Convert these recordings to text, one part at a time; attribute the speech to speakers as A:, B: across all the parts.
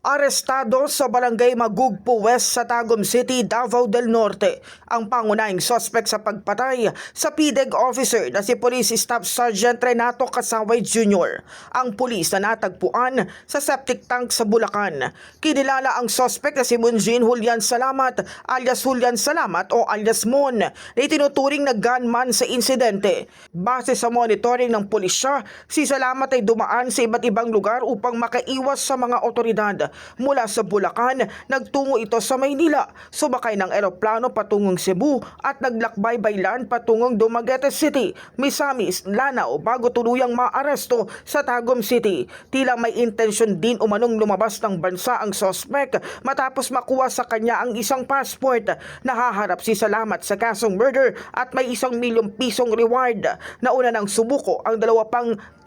A: Arestado sa Barangay Magugpo West sa Tagum City, Davao del Norte ang pangunahing suspect sa pagpatay sa PDEG officer na si Police Staff Sergeant Renato Casaway Jr. Ang pulis na natagpuan sa septic tank sa Bulacan. Kinilala ang suspect na si Munjin Julian Salamat alias Julian Salamat o alias Mon na itinuturing na gunman sa insidente. Base sa monitoring ng pulisya, si Salamat ay dumaan sa iba't ibang lugar upang makaiwas sa mga otoridad. Mula sa Bulacan, nagtungo ito sa Maynila, sumakay ng eroplano patungong Cebu at naglakbay by land patungong Dumaguete City, Misamis, Lanao bago tuluyang maaresto sa Tagum City. Tila may intensyon din umanong lumabas ng bansa ang suspect matapos makuha sa kanya ang isang passport. Nahaharap si Salamat sa kasong murder at may 1 milyong pisong reward. Nauna ng sumuko ang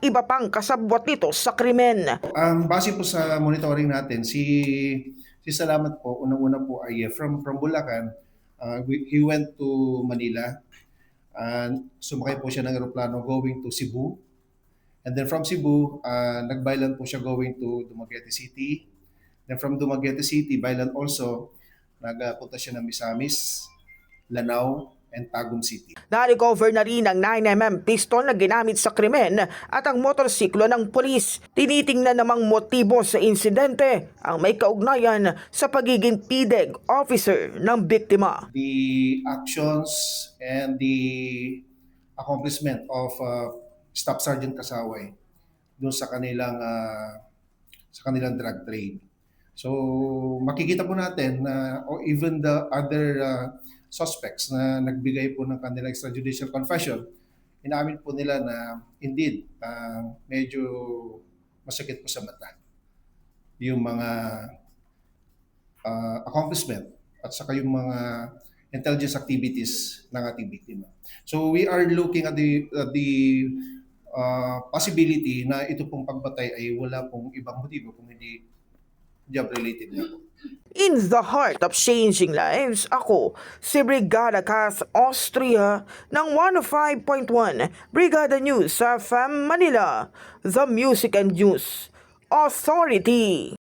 A: iba pang kasabwat nito sa krimen.
B: Ang base po sa monitoring natin, si Salamat po, unang-una po ay from Bulacan, he went to Manila, and sumakay po siya ng eroplano going to Cebu. And then from Cebu, nag-byland po siya going to Dumaguete City. Then from Dumaguete City, byland also, nagpunta siya ng Misamis, Lanao, and Tagum City.
A: Na-recover na rin ang 9mm pistol na ginamit sa krimen at ang motorsiklo ng pulis. Tinitingnan namang motibo sa insidente ang may kaugnayan sa pagiging PDEG officer ng biktima.
B: The actions and the accomplishment of Staff Sergeant Casaway doon sa kanilang drug trade. So makikita po natin na or even the other suspects na nagbigay po ng kanilang extrajudicial confession, inamin po nila na indeed medyo masakit po sa mata yung mga accomplishment at saka yung mga intelligence activities ng ating biktima. So we are looking at the possibility na ito pong pagbatay ay wala pong ibang motibo kung hindi job-related na po.
A: In the heart of changing lives, ako si Brigada Kath Austria ng 105.1 Brigada News sa FM Manila, The Music and News Authority.